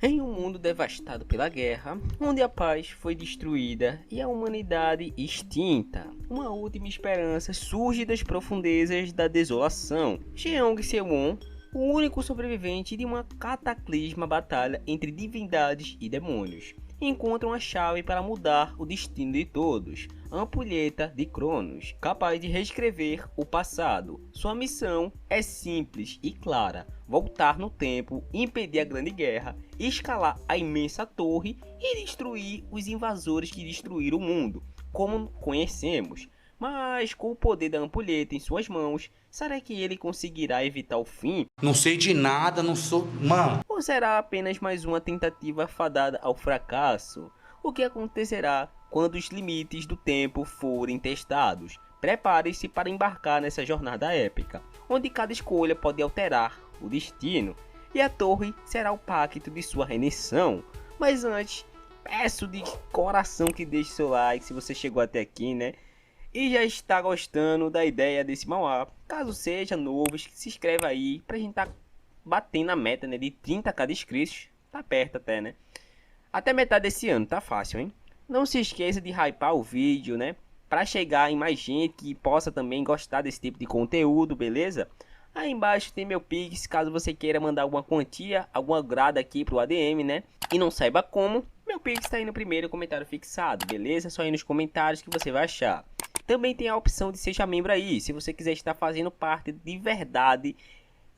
Em um mundo devastado pela guerra, onde a paz foi destruída e a humanidade extinta, uma última esperança surge das profundezas da desolação. Jeong Seo-won, o único sobrevivente de uma cataclisma batalha entre divindades e demônios, encontra uma chave para mudar o destino de todos, a ampulheta de Cronos, capaz de reescrever o passado. Sua missão é simples e clara: voltar no tempo, impedir a Grande Guerra, escalar a imensa torre e destruir os invasores que destruíram o mundo, como conhecemos. Mas com o poder da ampulheta em suas mãos, será que ele conseguirá evitar o fim? Não sei de nada, não sou. Mano. Ou será apenas mais uma tentativa fadada ao fracasso? O que acontecerá quando os limites do tempo forem testados? Prepare-se para embarcar nessa jornada épica, onde cada escolha pode alterar o destino, e a torre será o pacto de sua redenção. Mas antes, peço de coração que deixe seu like se você chegou até aqui, né? E já está gostando da ideia desse manhwa. Caso seja novo, se inscreve aí pra gente tá batendo a meta, né, de 30k de inscritos. Tá perto até, né? Até metade desse ano, tá fácil, hein? Não se esqueça de hypar o vídeo, né? Pra chegar em mais gente que possa também gostar desse tipo de conteúdo, beleza? Aí embaixo tem meu Pix, caso você queira mandar alguma quantia, alguma grada aqui pro ADM, né? E não saiba como, meu Pix tá aí no primeiro comentário fixado, beleza? Só aí nos comentários que você vai achar. Também tem a opção de seja membro aí, se você quiser estar fazendo parte de verdade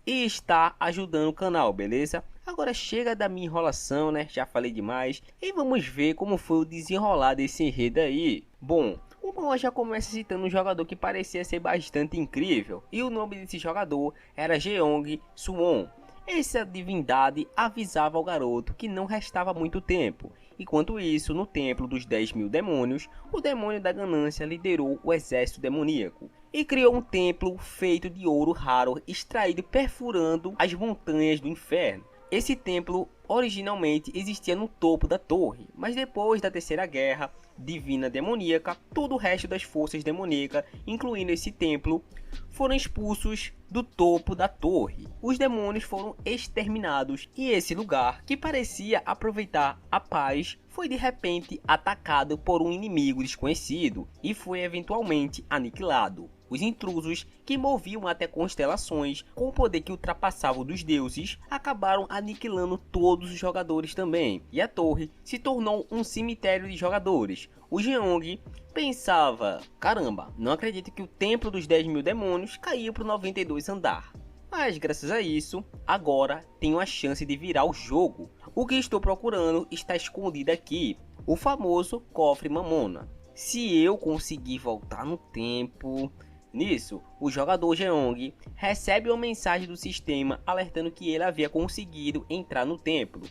e está ajudando o canal, beleza? Agora chega da minha enrolação, né? Já falei demais. E vamos ver como foi o desenrolar desse enredo aí. Bom, o manhwa já começa citando um jogador que parecia ser bastante incrível. E o nome desse jogador era Jeong Seo-won. Essa divindade avisava ao garoto que não restava muito tempo. Enquanto isso, no templo dos 10.000 demônios, o demônio da ganância liderou o exército demoníaco e criou um templo feito de ouro raro extraído perfurando as montanhas do inferno. Esse templo originalmente existia no topo da torre, mas depois da Terceira Guerra Divina Demoníaca, todo o resto das forças demoníacas, incluindo esse templo, foram expulsos do topo da torre. Os demônios foram exterminados e esse lugar, que parecia aproveitar a paz, foi de repente atacado por um inimigo desconhecido e foi eventualmente aniquilado. Os intrusos, que moviam até constelações com o poder que ultrapassava o dos deuses, acabaram aniquilando todos os jogadores também, e a torre se tornou um cemitério de jogadores. O Jeong pensava: caramba, não acredito que o templo dos 10.000 demônios caiu para o 92 andar. Mas graças a isso, agora tenho a chance de virar o jogo. O que estou procurando está escondido aqui, o famoso cofre Mamona. Se eu conseguir voltar no tempo... Nisso, o jogador Jeong recebe uma mensagem do sistema alertando que ele havia conseguido entrar no templo.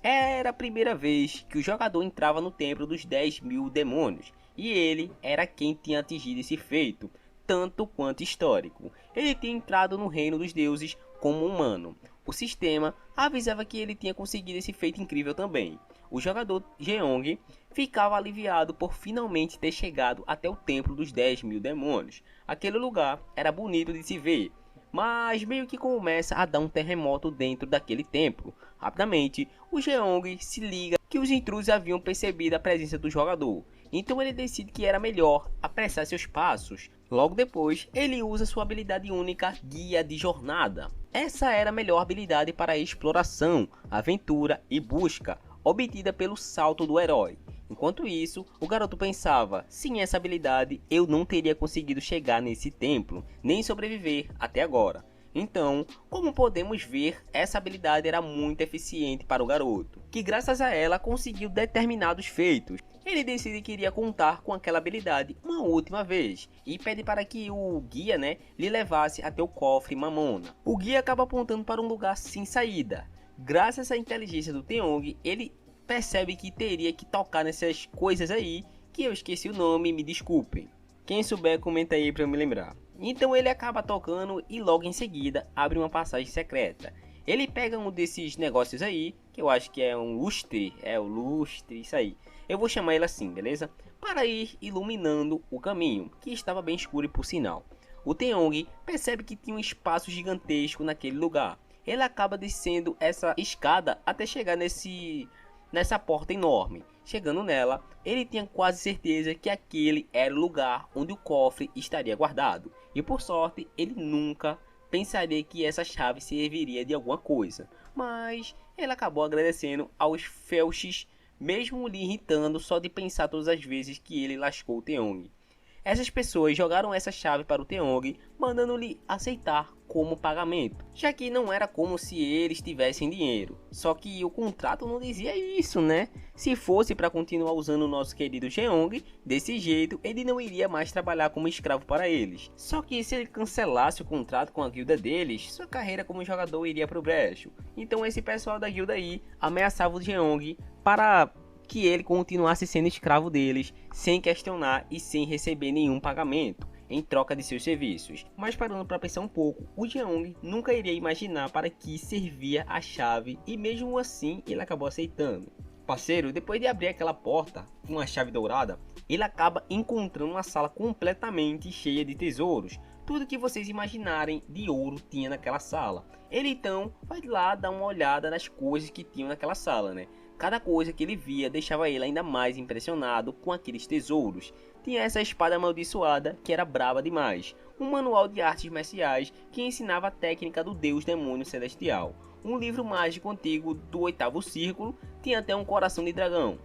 Era a primeira vez que o jogador entrava no templo dos 10.000 demônios, e ele era quem tinha atingido esse feito, tanto quanto histórico. Ele tinha entrado no reino dos deuses como humano. O sistema avisava que ele tinha conseguido esse feito incrível também. O jogador Jeong ficava aliviado por finalmente ter chegado até o templo dos 10.000 demônios. Aquele lugar era bonito de se ver, mas meio que começa a dar um terremoto dentro daquele templo. Rapidamente, o Jeong se liga que os intrusos haviam percebido a presença do jogador, então ele decide que era melhor apressar seus passos. Logo depois, ele usa sua habilidade única Guia de Jornada. Essa era a melhor habilidade para exploração, aventura e busca, obtida pelo salto do herói. Enquanto isso, o garoto pensava: sem essa habilidade eu não teria conseguido chegar nesse templo, nem sobreviver até agora. Então, como podemos ver, essa habilidade era muito eficiente para o garoto, que graças a ela conseguiu determinados feitos. Ele decide que iria contar com aquela habilidade uma última vez e pede para que o guia, lhe levasse até o cofre Mamona. O guia acaba apontando para um lugar sem saída. Graças à inteligência do Jeong, ele percebe que teria que tocar nessas coisas aí, que eu esqueci o nome, me desculpem. Quem souber comenta aí para eu me lembrar. Então ele acaba tocando e logo em seguida abre uma passagem secreta. Ele pega um desses negócios aí, que eu acho que é um lustre, o lustre, isso aí. Eu vou chamar ele assim, beleza? Para ir iluminando o caminho, que estava bem escuro e por sinal. O Jeong percebe que tinha um espaço gigantesco naquele lugar. ele acaba descendo essa escada até chegar nessa porta enorme. Chegando nela, ele tinha quase certeza que aquele era o lugar onde o cofre estaria guardado. E por sorte, ele nunca pensaria que essa chave serviria de alguma coisa. Mas ele acabou agradecendo aos Felches, mesmo lhe irritando só de pensar todas as vezes que ele lascou o Teong. Essas pessoas jogaram essa chave para o Teong, mandando-lhe aceitar como pagamento, já que não era como se eles tivessem dinheiro. Só que o contrato não dizia isso, né? Se fosse para continuar usando o nosso querido Jeong, desse jeito ele não iria mais trabalhar como escravo para eles. Só que se ele cancelasse o contrato com a guilda deles, sua carreira como jogador iria pro brecho. Então esse pessoal da guilda aí ameaçava o Jeong para que ele continuasse sendo escravo deles, sem questionar e sem receber nenhum pagamento em troca de seus serviços. Mas parando para pensar um pouco, o Jeong nunca iria imaginar para que servia a chave e mesmo assim ele acabou aceitando. Parceiro, depois de abrir aquela porta com a chave dourada, ele acaba encontrando uma sala completamente cheia de tesouros. Tudo que vocês imaginarem de ouro tinha naquela sala. Ele então vai lá dar uma olhada nas coisas que tinham naquela sala, né? Cada coisa que ele via deixava ele ainda mais impressionado com aqueles tesouros. Tinha essa espada amaldiçoada que era braba demais, um manual de artes marciais que ensinava a técnica do deus demônio celestial, um livro mágico antigo do oitavo círculo, tinha até um coração de dragão.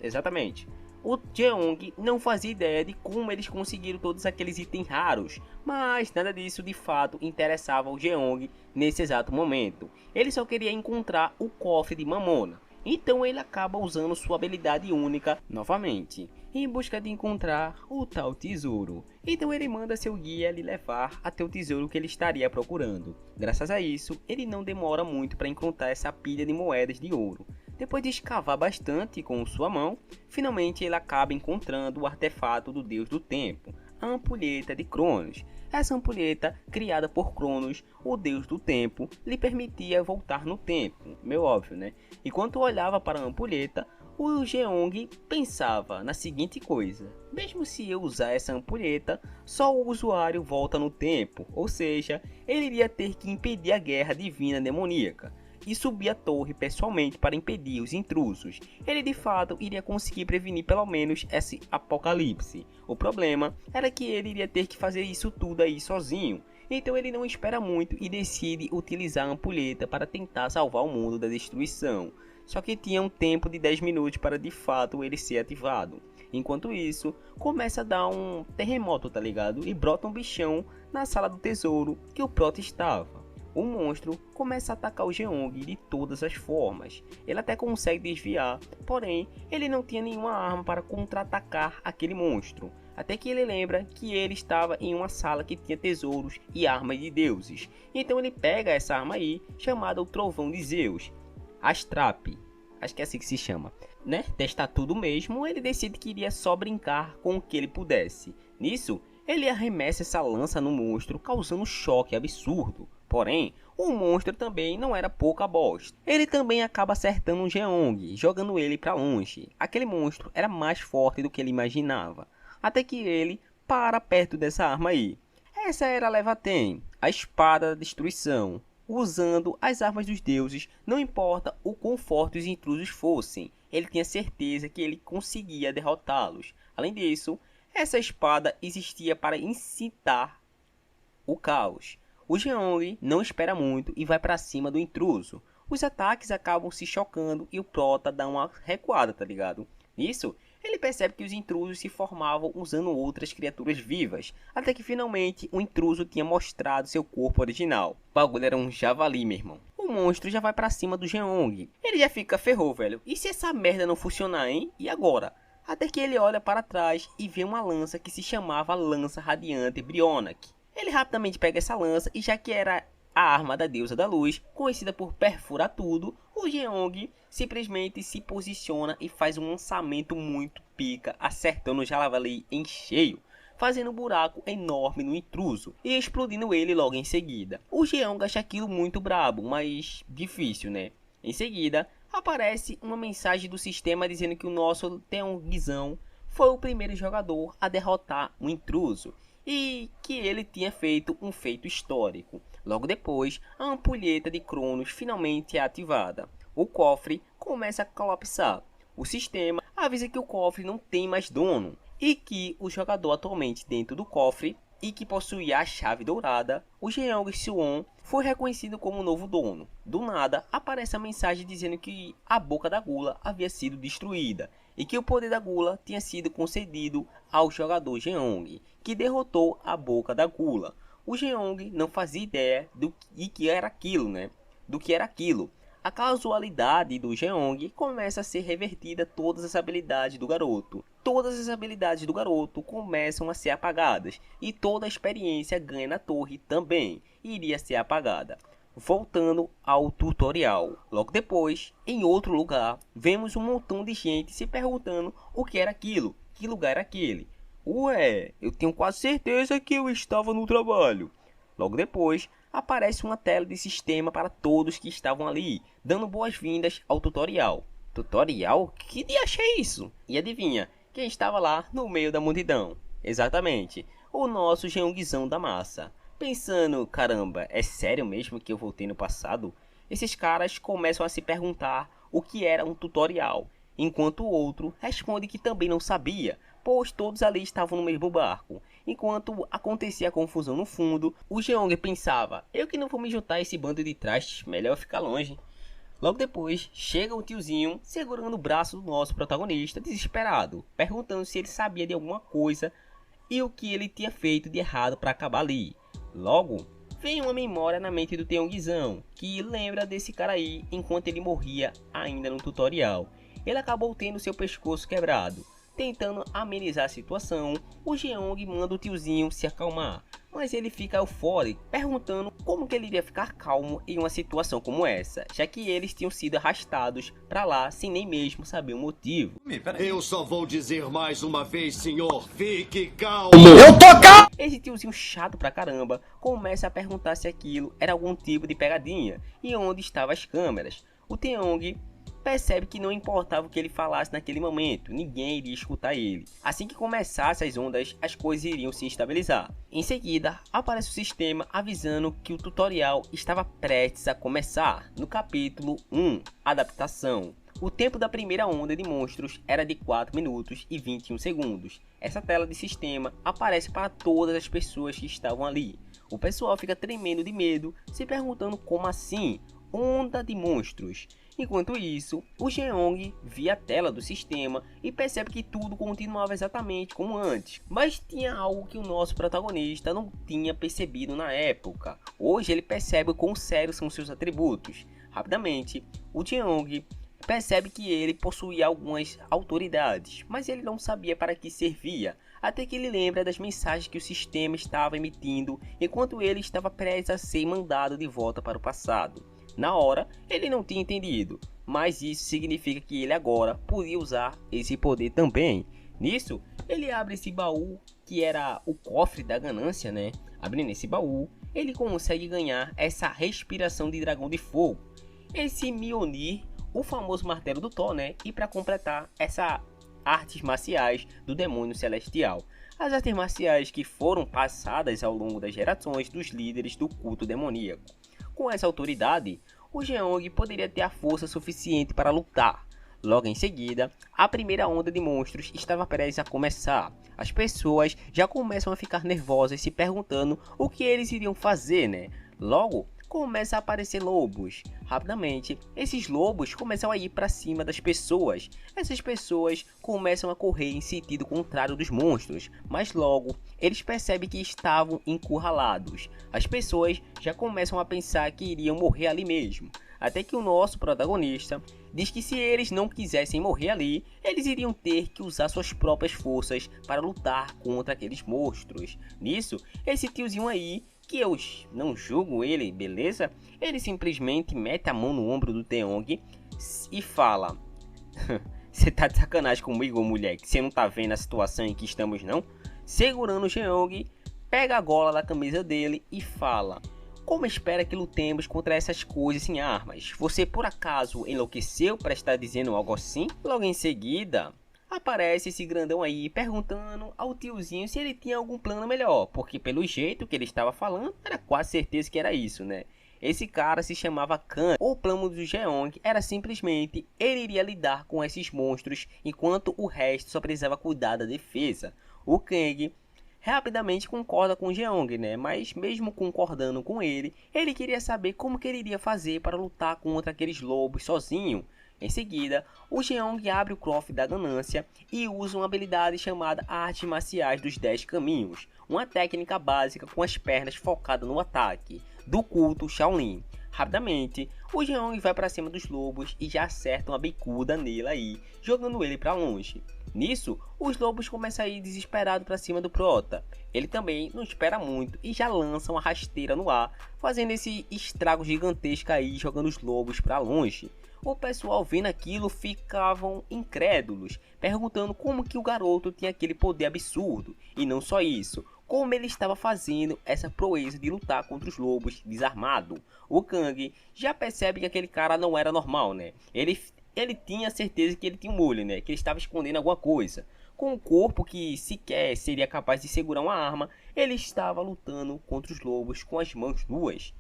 Exatamente. O Jeong não fazia ideia de como eles conseguiram todos aqueles itens raros, mas nada disso de fato interessava o Jeong nesse exato momento. Ele só queria encontrar o cofre de Mamona. Então ele acaba usando sua habilidade única novamente, em busca de encontrar o tal tesouro. Então ele manda seu guia lhe levar até o tesouro que ele estaria procurando. Graças a isso, ele não demora muito para encontrar essa pilha de moedas de ouro. Depois de escavar bastante com sua mão, finalmente ele acaba encontrando o artefato do deus do tempo, a ampulheta de Cronos. Essa ampulheta, criada por Cronos, o deus do tempo, lhe permitia voltar no tempo, meio óbvio, né? Enquanto olhava para a ampulheta, o Jeong pensava na seguinte coisa: mesmo se eu usar essa ampulheta, só o usuário volta no tempo, ou seja, ele iria ter que impedir a guerra divina demoníaca e subir a torre pessoalmente para impedir os intrusos. Ele de fato iria conseguir prevenir pelo menos esse apocalipse. O problema era que ele iria ter que fazer isso tudo aí sozinho. Então ele não espera muito e decide utilizar a ampulheta para tentar salvar o mundo da destruição. Só que tinha um tempo de 10 minutos para de fato ele ser ativado. Enquanto isso, começa a dar um terremoto, tá ligado? E brota um bichão na sala do tesouro que o Prota estava. O monstro começa a atacar o Jeong de todas as formas. Ele até consegue desviar, porém ele não tinha nenhuma arma para contra-atacar aquele monstro. Até que ele lembra que ele estava em uma sala que tinha tesouros e armas de deuses. Então ele pega essa arma aí, chamada o Trovão de Zeus, Astrap, acho que é assim que se chama, né? Testar tudo mesmo, ele decide que iria só brincar com o que ele pudesse. Nisso, ele arremessa essa lança no monstro, causando um choque absurdo. Porém, o monstro também não era pouca bosta. Ele também acaba acertando um Jeong, jogando ele para longe. Aquele monstro era mais forte do que ele imaginava. Até que ele para perto dessa arma aí. Essa era a Levaten, a espada da destruição. Usando as armas dos deuses, não importa o quão fortes os intrusos fossem, ele tinha certeza que ele conseguia derrotá-los. Além disso, essa espada existia para incitar o caos. O Jeong não espera muito e vai para cima do intruso. Os ataques acabam se chocando e o Prota dá uma recuada, tá ligado? Nisso, ele percebe que os intrusos se formavam usando outras criaturas vivas, até que finalmente o intruso tinha mostrado seu corpo original. O bagulho era um javali, meu irmão. O monstro já vai pra cima do Jeong. Ele já fica ferrou, velho. E se essa merda não funcionar, hein? E agora? Até que ele olha para trás e vê uma lança que se chamava Lança Radiante Brionac. Ele rapidamente pega essa lança e já que era a arma da deusa da luz, conhecida por perfurar tudo, o Jeong simplesmente se posiciona e faz um lançamento muito pica, acertando o javali em cheio, fazendo um buraco enorme no intruso e explodindo ele logo em seguida. O Jeong acha aquilo muito brabo, mas difícil, né? Em seguida, aparece uma mensagem do sistema dizendo que o nosso Teongzão foi o primeiro jogador a derrotar um intruso e que ele tinha feito um feito histórico. Logo depois, a ampulheta de Cronos finalmente é ativada. O cofre começa a colapsar. O sistema avisa que o cofre não tem mais dono e que o jogador atualmente dentro do cofre e que possuía a chave dourada, o Jeong-Soo, foi reconhecido como o novo dono. Do nada, aparece a mensagem dizendo que a boca da gula havia sido destruída e que o poder da gula tinha sido concedido ao jogador Jeong, que derrotou a boca da gula. O Jeong não fazia ideia do que era aquilo. A casualidade do Jeong começa a ser revertida todas as habilidades do garoto. Todas as habilidades do garoto começam a ser apagadas e toda a experiência ganha na torre também iria ser apagada. Voltando ao tutorial. Logo depois, em outro lugar, vemos um montão de gente se perguntando o que era aquilo, que lugar era aquele. Ué, eu tenho quase certeza que eu estava no trabalho. Logo depois, aparece uma tela de sistema para todos que estavam ali, dando boas-vindas ao tutorial. Tutorial? Que diacho é isso? E adivinha, quem estava lá no meio da multidão? Exatamente, o nosso Jeongzão da massa. Pensando, caramba, é sério mesmo que eu voltei no passado? Esses caras começam a se perguntar o que era um tutorial, enquanto o outro responde que também não sabia, pois todos ali estavam no mesmo barco. Enquanto acontecia a confusão no fundo, o Jeong pensava, eu que não vou me juntar a esse bando de trastes, melhor ficar longe. Logo depois, chega o tiozinho segurando o braço do nosso protagonista, desesperado, perguntando se ele sabia de alguma coisa e o que ele tinha feito de errado para acabar ali. Logo, vem uma memória na mente do Teongzão, que lembra desse cara aí enquanto ele morria ainda no tutorial. Ele acabou tendo seu pescoço quebrado. Tentando amenizar a situação, o Jeong manda o tiozinho se acalmar, mas ele fica eufórico, perguntando como que ele iria ficar calmo em uma situação como essa, já que eles tinham sido arrastados para lá sem nem mesmo saber o motivo. Eu só vou dizer mais uma vez, senhor, fique calmo. Eu tô calmo! Esse tiozinho chato pra caramba começa a perguntar se aquilo era algum tipo de pegadinha e onde estavam as câmeras. O Teong percebe que não importava o que ele falasse naquele momento, ninguém iria escutar ele. Assim que começassem as ondas, as coisas iriam se estabilizar. Em seguida, aparece o sistema avisando que o tutorial estava prestes a começar. No capítulo 1, Adaptação. O tempo da primeira onda de monstros era de 4 minutos e 21 segundos. Essa tela de sistema aparece para todas as pessoas que estavam ali. O pessoal fica tremendo de medo, se perguntando como assim? Onda de monstros. Enquanto isso, o Jeong vê a tela do sistema e percebe que tudo continuava exatamente como antes. Mas tinha algo que o nosso protagonista não tinha percebido na época. Hoje ele percebe o quão sérios são seus atributos. Rapidamente, o Jeong percebe que ele possuía algumas autoridades, mas ele não sabia para que servia, até que ele lembra das mensagens que o sistema estava emitindo enquanto ele estava prestes a ser mandado de volta para o passado. Na hora, ele não tinha entendido, mas isso significa que ele agora podia usar esse poder também. Nisso, ele abre esse baú, que era o cofre da ganância, né? Abrindo esse baú, ele consegue ganhar essa respiração de dragão de fogo, esse Mjolnir, o famoso martelo do Thor, né? E para completar, essas artes marciais do demônio celestial. As artes marciais que foram passadas ao longo das gerações dos líderes do culto demoníaco. Com essa autoridade, o Jeong poderia ter a força suficiente para lutar. Logo em seguida, a primeira onda de monstros estava prestes a começar. As pessoas já começam a ficar nervosas se perguntando o que eles iriam fazer, né? Logo, começa a aparecer lobos. Rapidamente, esses lobos começam a ir para cima das pessoas. Essas pessoas começam a correr em sentido contrário dos monstros, mas logo eles percebem que estavam encurralados. As pessoas já começam a pensar que iriam morrer ali mesmo, até que o nosso protagonista diz que se eles não quisessem morrer ali, eles iriam ter que usar suas próprias forças para lutar contra aqueles monstros. Nisso, esse tiozinho aí, que eu não julgo ele, beleza? Ele simplesmente mete a mão no ombro do Teong e fala: você tá de sacanagem comigo, mulher, que você não tá vendo a situação em que estamos não? Segurando o Jeong, pega a gola da camisa dele e fala: como espera que lutemos contra essas coisas sem armas? Você por acaso enlouqueceu para estar dizendo algo assim? Logo em seguida, aparece esse grandão aí perguntando ao tiozinho se ele tinha algum plano melhor, porque pelo jeito que ele estava falando, era quase certeza que era isso, né? Esse cara se chamava Kang. O plano do Jeong era simplesmente ele iria lidar com esses monstros enquanto o resto só precisava cuidar da defesa. O Kang rapidamente concorda com o Jeong, né? Mas mesmo concordando com ele, ele queria saber como que ele iria fazer para lutar contra aqueles lobos sozinho. Em seguida, o Jeong abre o cofre da ganância e usa uma habilidade chamada Artes Marciais dos 10 Caminhos, uma técnica básica com as pernas focada no ataque, do culto Shaolin. Rapidamente, o Jeong vai para cima dos lobos e já acerta uma bicuda nele aí, jogando ele para longe. Nisso, os lobos começam a ir desesperados para cima do Prota. Ele também não espera muito e já lança uma rasteira no ar, fazendo esse estrago gigantesco aí, jogando os lobos para longe. O pessoal vendo aquilo ficavam incrédulos, perguntando como que o garoto tinha aquele poder absurdo. E não só isso, como ele estava fazendo essa proeza de lutar contra os lobos desarmado. O Kang já percebe que aquele cara não era normal, né? Ele tinha certeza que ele tinha um olho, né? Que ele estava escondendo alguma coisa. Com um corpo que sequer seria capaz de segurar uma arma, ele estava lutando contra os lobos com as mãos nuas.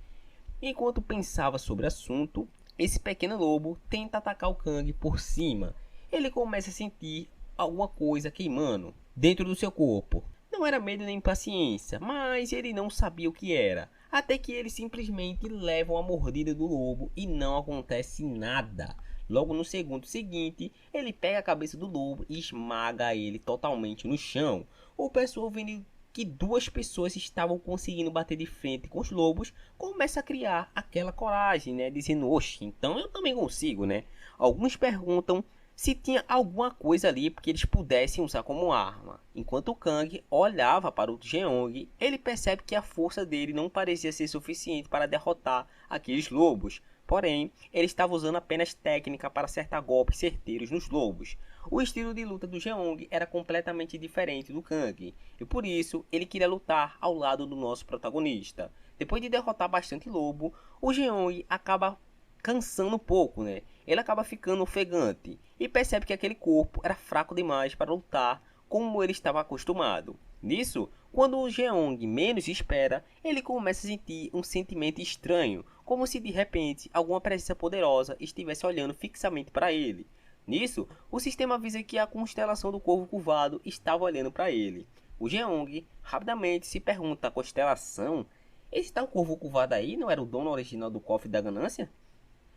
Enquanto pensava sobre o assunto, esse pequeno lobo tenta atacar o Kang por cima. Ele começa a sentir alguma coisa queimando dentro do seu corpo. Não era medo nem impaciência, mas ele não sabia o que era. Até que ele simplesmente leva uma mordida do lobo e não acontece nada. Logo no segundo seguinte, ele pega a cabeça do lobo e esmaga ele totalmente no chão. O pessoal vendo que duas pessoas estavam conseguindo bater de frente com os lobos, começa a criar aquela coragem, né? Dizendo, oxe, então eu também consigo, né? Alguns perguntam se tinha alguma coisa ali que eles pudessem usar como arma. Enquanto o Kang olhava para o Jeong, ele percebe que a força dele não parecia ser suficiente para derrotar aqueles lobos. Porém, ele estava usando apenas técnica para acertar golpes certeiros nos lobos. O estilo de luta do Jeong era completamente diferente do Kang, e por isso ele queria lutar ao lado do nosso protagonista. Depois de derrotar bastante lobo, o Jeong acaba cansando um pouco, né? Ele acaba ficando ofegante e percebe que aquele corpo era fraco demais para lutar como ele estava acostumado. Nisso, quando o Jeong menos espera, ele começa a sentir um sentimento estranho, como se de repente alguma presença poderosa estivesse olhando fixamente para ele. Nisso, o sistema avisa que a constelação do Corvo Curvado estava olhando para ele. O Jeong rapidamente se pergunta: a constelação? Esse tal Corvo Curvado aí não era o dono original do cofre da ganância?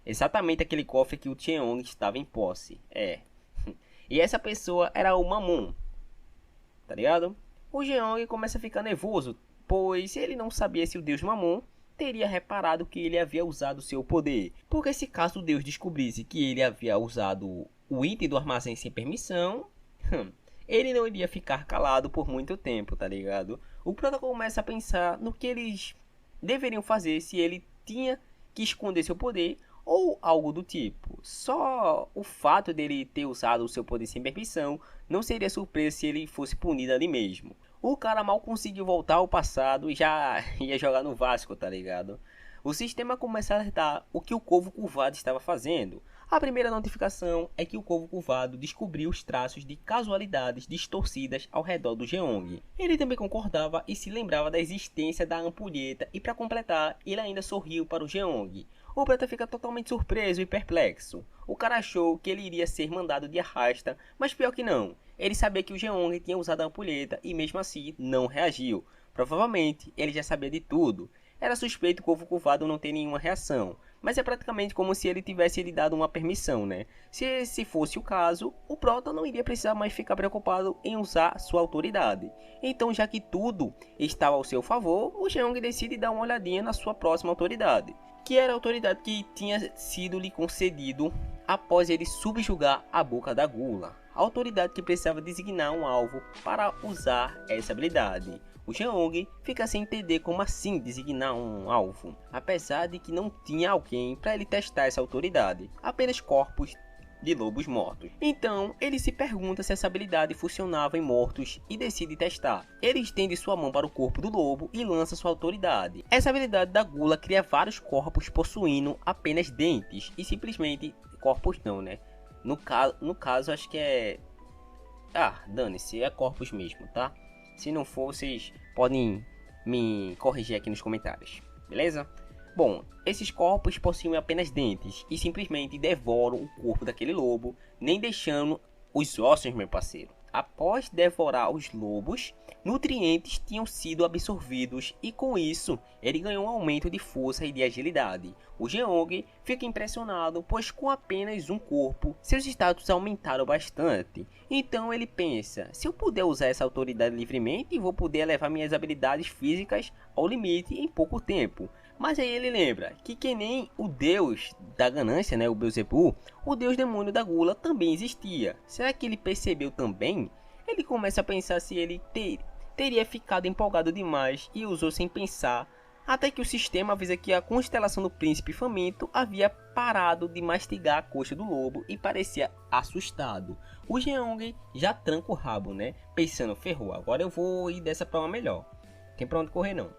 Exatamente aquele cofre que o Jeong estava em posse. E essa pessoa era o Mammon, tá ligado? O Jeong começa a ficar nervoso, pois ele não sabia se o deus Mammon teria reparado que ele havia usado seu poder. Porque se caso o deus descobrisse que ele havia usado o item do armazém sem permissão, ele não iria ficar calado por muito tempo, tá ligado? O Prota começa a pensar no que eles deveriam fazer, se ele tinha que esconder seu poder ou algo do tipo. Só o fato dele ter usado o seu poder sem permissão não seria surpresa se ele fosse punido ali mesmo. O cara mal conseguiu voltar ao passado e já ia jogar no Vasco, tá ligado? O sistema começa a alertar o que o Corvo Curvado estava fazendo. A primeira notificação é que o Corvo Curvado descobriu os traços de casualidades distorcidas ao redor do Jeong. Ele também concordava e se lembrava da existência da ampulheta e, para completar, ele ainda sorriu para o Jeong. O Prota fica totalmente surpreso e perplexo. O cara achou que ele iria ser mandado de arrasta, mas pior que não. Ele sabia que o Jeong tinha usado a ampulheta e mesmo assim não reagiu. Provavelmente ele já sabia de tudo. Era suspeito o Corvo Curvado não ter nenhuma reação, mas é praticamente como se ele tivesse lhe dado uma permissão, né? Se esse fosse o caso, o Prota não iria precisar mais ficar preocupado em usar sua autoridade. Então, já que tudo estava ao seu favor, o Jeong decide dar uma olhadinha na sua próxima autoridade, que era a autoridade que tinha sido lhe concedido após ele subjugar a boca da gula. A autoridade que precisava designar um alvo para usar essa habilidade. O Jeong fica sem entender como assim designar um alvo, apesar de que não tinha alguém para ele testar essa autoridade, apenas corpos de lobos mortos. Então ele se pergunta se essa habilidade funcionava em mortos e decide testar. Ele estende sua mão para o corpo do lobo e lança sua autoridade. Essa habilidade da gula cria vários corpos possuindo apenas dentes e simplesmente corpos não, né? No caso acho que é Ah, dane-se, é corpos mesmo, tá? Se não for, vocês podem me corrigir aqui nos comentários, beleza? Bom, esses corpos possuem apenas dentes e simplesmente devoram o corpo daquele lobo, nem deixando os ossos, meu parceiro. Após devorar os lobos, nutrientes tinham sido absorvidos e com isso ele ganhou um aumento de força e de agilidade. O Jeong fica impressionado, pois com apenas um corpo, seus status aumentaram bastante. Então ele pensa, se eu puder usar essa autoridade livremente, vou poder levar minhas habilidades físicas ao limite em pouco tempo. Mas aí ele lembra que nem o deus da ganância, né, o Beelzebub, o deus demônio da gula também existia. Será que ele percebeu também? Ele começa a pensar se ele teria ficado empolgado demais e usou sem pensar, até que o sistema avisa que a constelação do príncipe faminto havia parado de mastigar a coxa do lobo e parecia assustado. O Jeong já tranca o rabo, né, pensando, ferrou, agora eu vou ir dessa pra uma melhor. Tem pra onde correr não.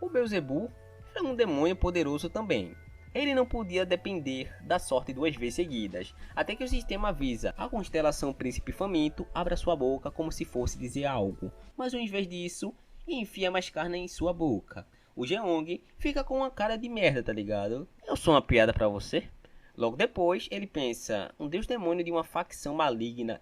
O Beelzebub era um demônio poderoso também. Ele não podia depender da sorte 2 vezes seguidas, até que o sistema avisa a constelação Príncipe Faminto abra sua boca como se fosse dizer algo, mas ao invés disso, enfia mais carne em sua boca. O Jeong fica com uma cara de merda, tá ligado? Eu sou uma piada pra você? Logo depois, ele pensa, um deus demônio de uma facção maligna,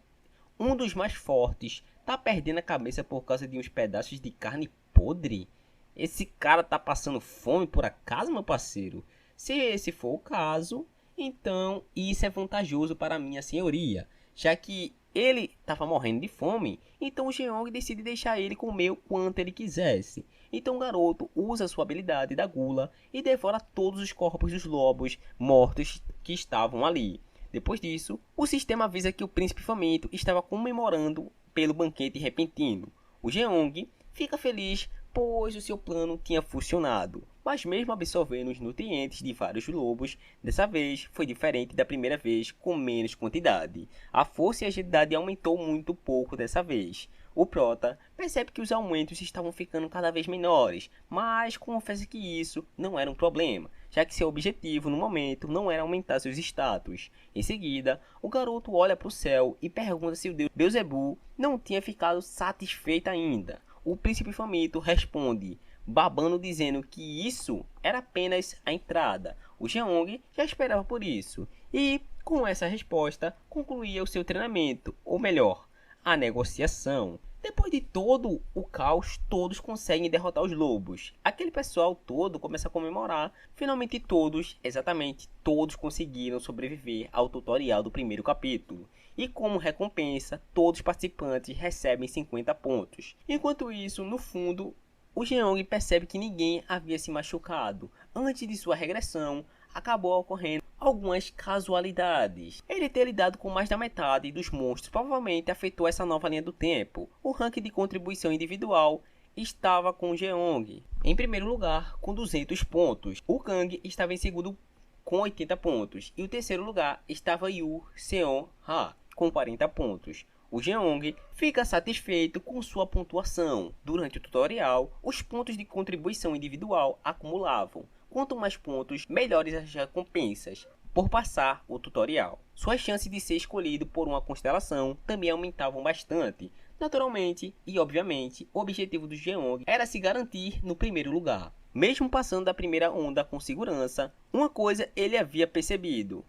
um dos mais fortes, tá perdendo a cabeça por causa de uns pedaços de carne podre? Esse cara tá passando fome por acaso, meu parceiro? Se esse for o caso, então isso é vantajoso para minha senhoria, já que ele estava morrendo de fome, então o Jeong decide deixar ele comer o quanto ele quisesse. Então o garoto usa sua habilidade da gula e devora todos os corpos dos lobos mortos que estavam ali. Depois disso, o sistema avisa que o príncipe faminto estava comemorando pelo banquete repentino. O Jeong fica feliz, pois o seu plano tinha funcionado, mas mesmo absorvendo os nutrientes de vários lobos, dessa vez foi diferente da primeira vez com menos quantidade. A força e a agilidade aumentou muito pouco dessa vez. O Prota percebe que os aumentos estavam ficando cada vez menores, mas confessa que isso não era um problema, já que seu objetivo no momento não era aumentar seus status. Em seguida, o garoto olha para o céu e pergunta se o deus Beelzebub não tinha ficado satisfeito ainda. O príncipe faminto responde, babando, dizendo que isso era apenas a entrada. O Jeong já esperava por isso, e com essa resposta concluía o seu treinamento, ou melhor, a negociação. Depois de todo o caos, todos conseguem derrotar os lobos. Aquele pessoal todo começa a comemorar. Finalmente todos, exatamente todos, conseguiram sobreviver ao tutorial do primeiro capítulo. E como recompensa, todos os participantes recebem 50 pontos. Enquanto isso, no fundo, o Jeong percebe que ninguém havia se machucado. Antes de sua regressão, acabou ocorrendo algumas casualidades. Ele ter lidado com mais da metade dos monstros provavelmente afetou essa nova linha do tempo. O ranking de contribuição individual estava com o Jeong em primeiro lugar com 200 pontos. O Kang estava em segundo com 80 pontos. E o terceiro lugar estava Yu Seon-ha com 40 pontos. O Jeong fica satisfeito com sua pontuação. Durante o tutorial, os pontos de contribuição individual acumulavam. Quanto mais pontos, melhores as recompensas por passar o tutorial. Suas chances de ser escolhido por uma constelação também aumentavam bastante. Naturalmente e obviamente, o objetivo do Jeong era se garantir no primeiro lugar. Mesmo passando da primeira onda com segurança, uma coisa ele havia percebido,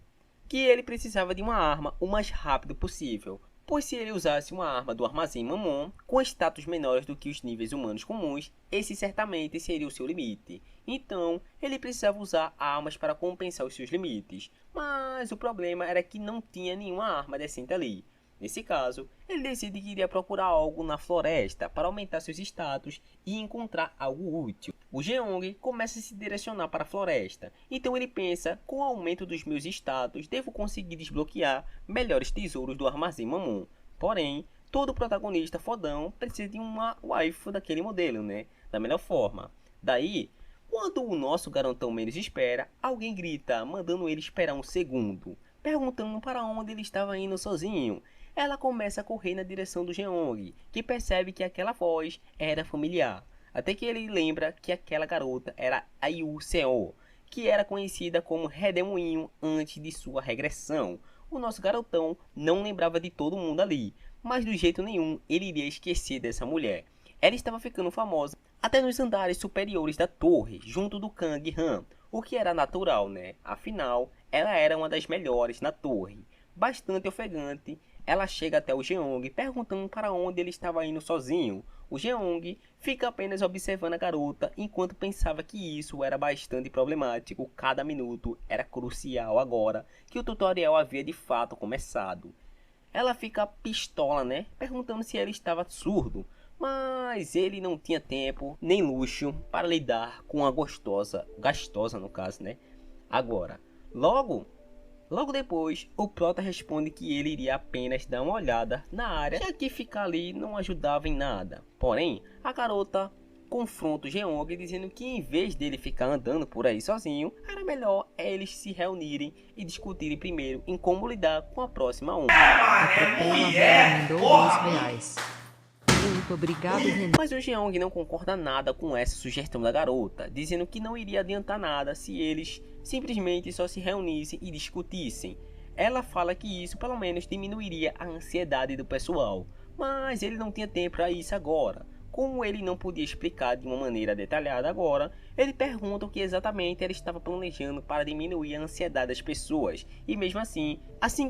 que ele precisava de uma arma o mais rápido possível, pois se ele usasse uma arma do Armazém Mammon, com status menores do que os níveis humanos comuns, esse certamente seria o seu limite. Então, ele precisava usar armas para compensar os seus limites, mas o problema era que não tinha nenhuma arma decente ali. Nesse caso, ele decide que iria procurar algo na floresta para aumentar seus status e encontrar algo útil. O Jeong começa a se direcionar para a floresta, então ele pensa, com o aumento dos meus status, devo conseguir desbloquear melhores tesouros do Armazém Mammon. Porém, todo protagonista fodão precisa de uma waifu daquele modelo, né? Da melhor forma. Daí, quando o nosso garotão menos espera, alguém grita, mandando ele esperar um segundo, perguntando para onde ele estava indo sozinho. Ela começa a correr na direção do Jeong, que percebe que aquela voz era familiar. Até que ele lembra que aquela garota era a Yu Seon, que era conhecida como Redemoinho antes de sua regressão. o nosso garotão não lembrava de todo mundo ali, mas do jeito nenhum ele iria esquecer dessa mulher. Ela estava ficando famosa até nos andares superiores da torre, junto do Kang Han, o que era natural, né? Afinal, ela era uma das melhores na torre. Bastante ofegante, ela chega até o Jeong perguntando para onde ele estava indo sozinho. O Jeong fica apenas observando a garota enquanto pensava que isso era bastante problemático. Cada minuto era crucial agora que o tutorial havia de fato começado. Ela fica pistola, né? Perguntando se ele estava surdo. Mas ele não tinha tempo nem luxo para lidar com a gastosa no caso, né? Agora, logo depois, o Prota responde que ele iria apenas dar uma olhada na área, já que ficar ali não ajudava em nada. Porém, a garota confronta o Jeong dizendo que em vez dele ficar andando por aí sozinho, era melhor eles se reunirem e discutirem primeiro em como lidar com a próxima onda. Muito obrigado, Renan. Mas o Jeong não concorda nada com essa sugestão da garota, dizendo que não iria adiantar nada se eles simplesmente só se reunissem e discutissem. Ela fala que isso pelo menos diminuiria a ansiedade do pessoal, mas ele não tinha tempo para isso agora. Como ele não podia explicar de uma maneira detalhada agora, ele pergunta o que exatamente ela estava planejando para diminuir a ansiedade das pessoas. E mesmo assim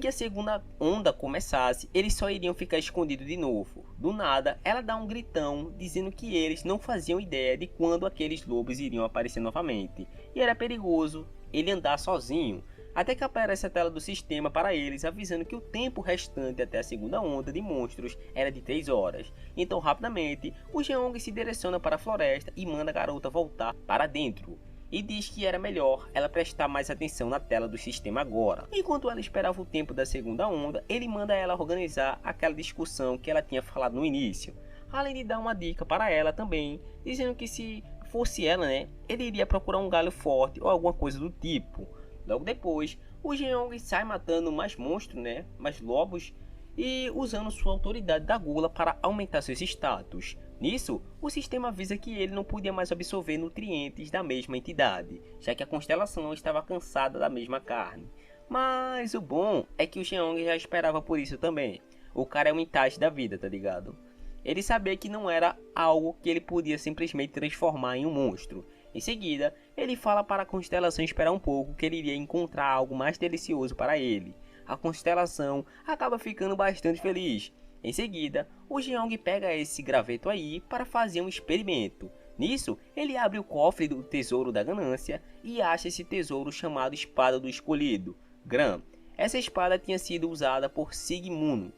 que a segunda onda começasse, eles só iriam ficar escondidos de novo. Do nada, ela dá um gritão dizendo que eles não faziam ideia de quando aqueles lobos iriam aparecer novamente. E era perigoso ele andar sozinho. Até que aparece a tela do sistema para eles, avisando que o tempo restante até a segunda onda de monstros era de 3 horas. Então rapidamente, o Jeong se direciona para a floresta e manda a garota voltar para dentro. E diz que era melhor ela prestar mais atenção na tela do sistema agora. Enquanto ela esperava o tempo da segunda onda, ele manda ela organizar aquela discussão que ela tinha falado no início. Além de dar uma dica para ela também, dizendo que se fosse ela, né, ele iria procurar um galho forte ou alguma coisa do tipo. Logo depois, o Jeong sai matando mais monstros, né, mais lobos, e usando sua autoridade da gula para aumentar seus status. Nisso, o sistema avisa que ele não podia mais absorver nutrientes da mesma entidade, já que a constelação estava cansada da mesma carne. Mas o bom é que o Jeong já esperava por isso também. O cara é um Itachi da vida, tá ligado? Ele sabia que não era algo que ele podia simplesmente transformar em um monstro. Em seguida, ele fala para a constelação esperar um pouco, que ele iria encontrar algo mais delicioso para ele. A constelação acaba ficando bastante feliz. Em seguida, o Jeong pega esse graveto aí para fazer um experimento. Nisso, ele abre o cofre do tesouro da ganância e acha esse tesouro chamado Espada do Escolhido, Gran. Essa espada tinha sido usada por Sigmund,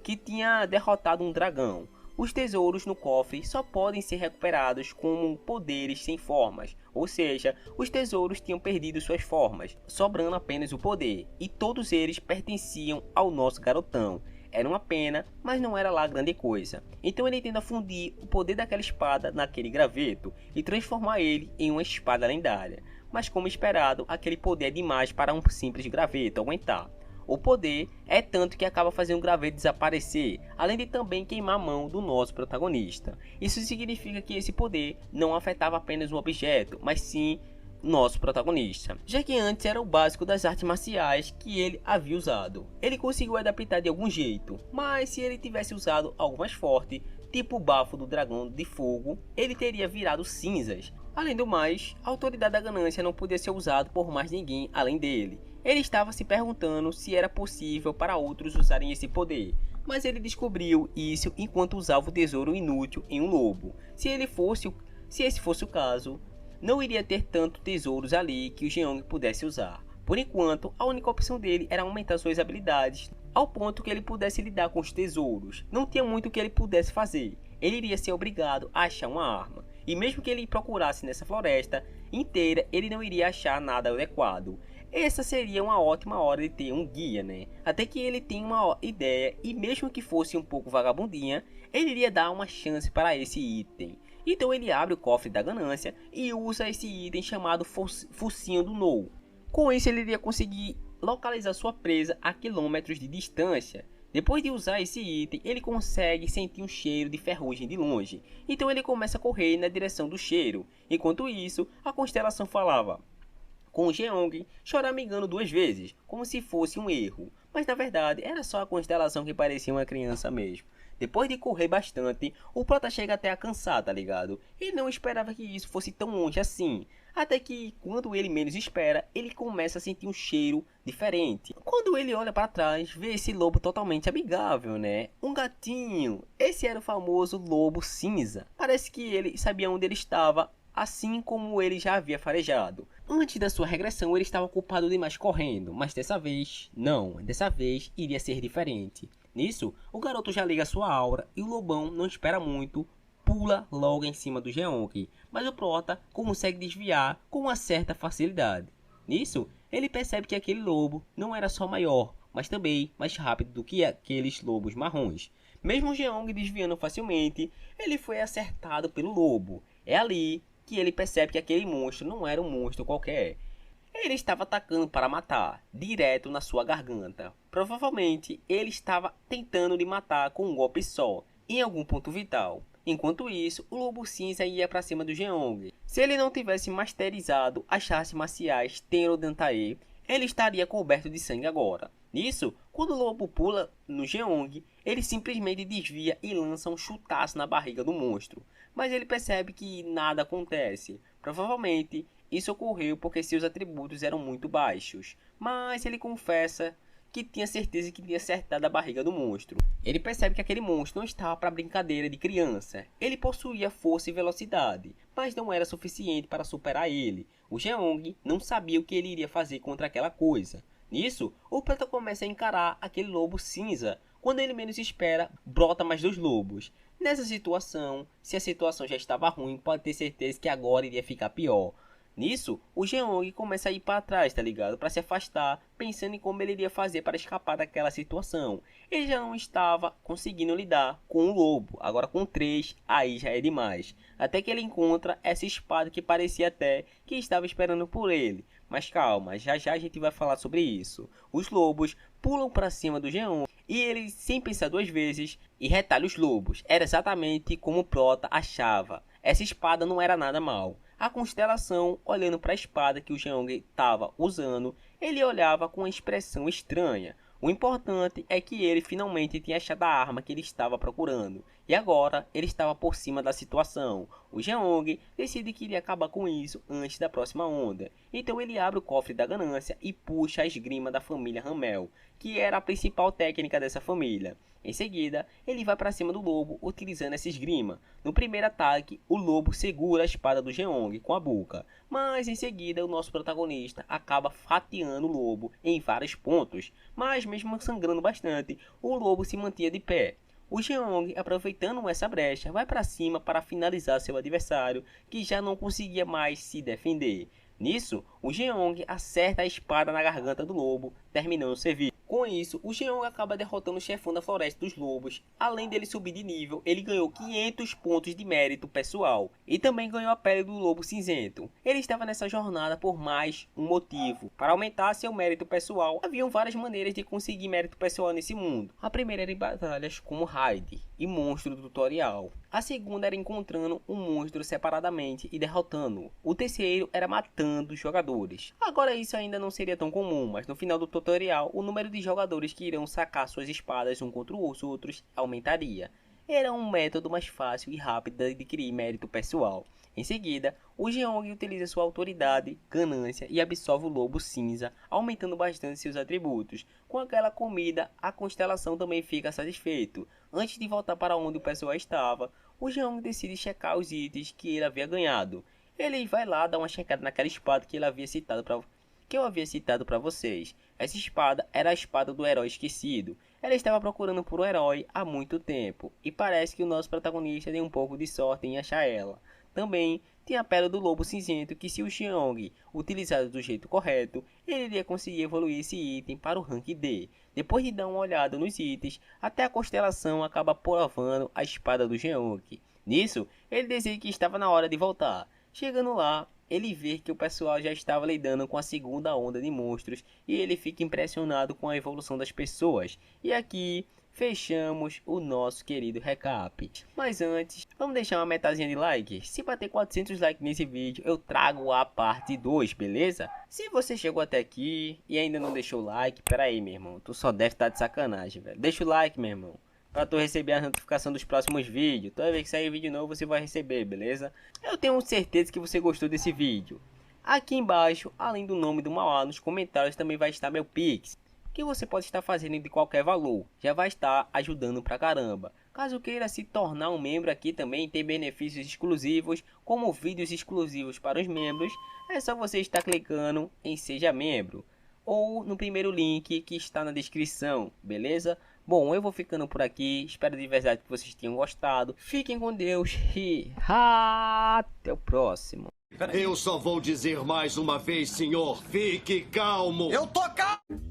que tinha derrotado um dragão. Os tesouros no cofre só podem ser recuperados como poderes sem formas, ou seja, os tesouros tinham perdido suas formas, sobrando apenas o poder, e todos eles pertenciam ao nosso garotão. Era uma pena, mas não era lá grande coisa. Então ele tenta fundir o poder daquela espada naquele graveto e transformar ele em uma espada lendária. Mas como esperado, aquele poder é demais para um simples graveto aguentar. O poder é tanto que acaba fazendo o graveto desaparecer, além de também queimar a mão do nosso protagonista. Isso significa que esse poder não afetava apenas o objeto, mas sim nosso protagonista, já que antes era o básico das artes marciais que ele havia usado. Ele conseguiu adaptar de algum jeito, mas se ele tivesse usado algo mais forte, tipo o bafo do dragão de fogo, ele teria virado cinzas. Além do mais, a autoridade da ganância não podia ser usado por mais ninguém além dele. Ele estava se perguntando se era possível para outros usarem esse poder, mas ele descobriu isso enquanto usava o tesouro inútil em um lobo. Se esse fosse o caso, não iria ter tanto tesouros ali que o Jeong pudesse usar. Por enquanto, a única opção dele era aumentar suas habilidades, ao ponto que ele pudesse lidar com os tesouros. Não tinha muito que ele pudesse fazer. Ele iria ser obrigado a achar uma arma. E mesmo que ele procurasse nessa floresta inteira, ele não iria achar nada adequado. Essa seria uma ótima hora de ter um guia, né? Até que ele tem uma ideia, e mesmo que fosse um pouco vagabundinha, ele iria dar uma chance para esse item. Então ele abre o cofre da ganância e usa esse item chamado Focinho do Nou. Com isso ele iria conseguir localizar sua presa a quilômetros de distância. Depois de usar esse item, ele consegue sentir um cheiro de ferrugem de longe. Então ele começa a correr na direção do cheiro. Enquanto isso, a constelação falava com o Jeong choramingando 2 vezes, como se fosse um erro. mas na verdade era só a constelação que parecia uma criança mesmo. Depois de correr bastante, o Prota chega até a cansar, tá ligado? Ele não esperava que isso fosse tão longe assim. Até que, quando ele menos espera, ele começa a sentir um cheiro diferente. Quando ele olha para trás, vê esse lobo totalmente amigável, né? Um gatinho. Esse era o famoso lobo cinza. Parece que ele sabia onde ele estava, assim como ele já havia farejado. Antes da sua regressão, ele estava ocupado demais correndo, mas dessa vez, não. Dessa vez, iria ser diferente. Nisso, o garoto já liga sua aura e o lobão não espera muito, pula logo em cima do Jeong, mas o Prota consegue desviar com uma certa facilidade. Nisso, ele percebe que aquele lobo não era só maior, mas também mais rápido do que aqueles lobos marrons. Mesmo o Jeong desviando facilmente, ele foi acertado pelo lobo. É ali que ele percebe que aquele monstro não era um monstro qualquer. Ele estava atacando para matar, direto na sua garganta. Provavelmente, ele estava tentando lhe matar com um golpe só, em algum ponto vital. Enquanto isso, o Lobo Cinza ia para cima do Jeong. Se ele não tivesse masterizado as artes marciais Tenro Dantae, ele estaria coberto de sangue agora. Nisso, quando o lobo pula no Jeong, ele simplesmente desvia e lança um chutaço na barriga do monstro. Mas ele percebe que nada acontece. Provavelmente, isso ocorreu porque seus atributos eram muito baixos, mas ele confessa que tinha certeza que tinha acertado a barriga do monstro. Ele percebe que aquele monstro não estava para brincadeira de criança. Ele possuía força e velocidade, mas não era suficiente para superar ele. O Jeong não sabia o que ele iria fazer contra aquela coisa. Nisso, o Prota começa a encarar aquele lobo cinza. Quando ele menos espera, brota mais 2 lobos. Nessa situação, se a situação já estava ruim, pode ter certeza que agora iria ficar pior. Nisso, o Jeong começa a ir para trás, tá ligado? Para se afastar, pensando em como ele iria fazer para escapar daquela situação. Ele já não estava conseguindo lidar com o lobo, agora com 3, aí já é demais. Até que ele encontra essa espada que parecia até que estava esperando por ele. Mas calma, já já a gente vai falar sobre isso. Os lobos pulam para cima do Jeong e ele, sem pensar 2 vezes, e retalha os lobos. Era exatamente como o Prota achava. Essa espada não era nada mal. A constelação, olhando para a espada que o Jeong estava usando, ele olhava com uma expressão estranha. O importante é que ele finalmente tinha achado a arma que ele estava procurando. E agora ele estava por cima da situação. O Jeong decide que iria acabar com isso antes da próxima onda. Então ele abre o cofre da ganância e puxa a esgrima da família Hamel, que era a principal técnica dessa família. Em seguida, ele vai para cima do lobo utilizando essa esgrima. No primeiro ataque, o lobo segura a espada do Jeong com a boca, mas em seguida o nosso protagonista acaba fatiando o lobo em vários pontos, mas mesmo sangrando bastante, o lobo se mantinha de pé. O Jeong, aproveitando essa brecha, vai para cima para finalizar seu adversário, que já não conseguia mais se defender. Nisso, o Jeong acerta a espada na garganta do lobo, terminando o serviço. Com isso, o Jeong acaba derrotando o chefão da Floresta dos Lobos. Além dele subir de nível, ele ganhou 500 pontos de mérito pessoal. E também ganhou a pele do Lobo Cinzento. Ele estava nessa jornada por mais um motivo. Para aumentar seu mérito pessoal, haviam várias maneiras de conseguir mérito pessoal nesse mundo. A primeira era em batalhas como Raid e monstro do tutorial. A segunda era encontrando um monstro separadamente e derrotando-o. O terceiro era matando os jogadores. Agora isso ainda não seria tão comum, mas no final do tutorial, o número de jogadores que irão sacar suas espadas um contra os outros aumentaria. Era um método mais fácil e rápido de adquirir mérito pessoal. Em seguida, o Jeong utiliza sua autoridade, ganância e absorve o lobo cinza, aumentando bastante seus atributos. Com aquela comida, a constelação também fica satisfeito. Antes de voltar para onde o pessoal estava, o Jeong decide checar os itens que ele havia ganhado. Ele vai lá dar uma checada naquela espada que eu havia citado para vocês. Essa espada era a espada do herói esquecido. Ela estava procurando por um herói há muito tempo, e parece que o nosso protagonista tem um pouco de sorte em achar ela. Também tem a pele do lobo cinzento que, se o Jeong utilizado do jeito correto, ele iria conseguir evoluir esse item para o rank D. Depois de dar uma olhada nos itens, até a constelação acaba provando a espada do Jeong. Nisso, ele decide que estava na hora de voltar. Chegando lá, ele vê que o pessoal já estava lidando com a segunda onda de monstros e ele fica impressionado com a evolução das pessoas. E aqui fechamos o nosso querido recap. Mas antes, vamos deixar uma metazinha de like. Se bater 400 likes nesse vídeo, eu trago a parte 2, beleza? Se você chegou até aqui e ainda não deixou o like, pera aí, meu irmão, tu só deve estar de sacanagem, velho. Deixa o like, meu irmão, para tu receber a notificação dos próximos vídeos. Toda vez que sair vídeo novo, você vai receber, beleza? Eu tenho certeza que você gostou desse vídeo. Aqui embaixo, além do nome do Mauá, nos comentários também vai estar meu Pix, que você pode estar fazendo de qualquer valor, já vai estar ajudando pra caramba. Caso queira se tornar um membro aqui também, tem benefícios exclusivos, como vídeos exclusivos para os membros, é só você estar clicando em Seja Membro, ou no primeiro link que está na descrição, beleza? Bom, eu vou ficando por aqui, espero de verdade que vocês tenham gostado, fiquem com Deus e até o próximo. Eu só vou dizer mais uma vez, senhor, fique calmo. Eu tô calmo.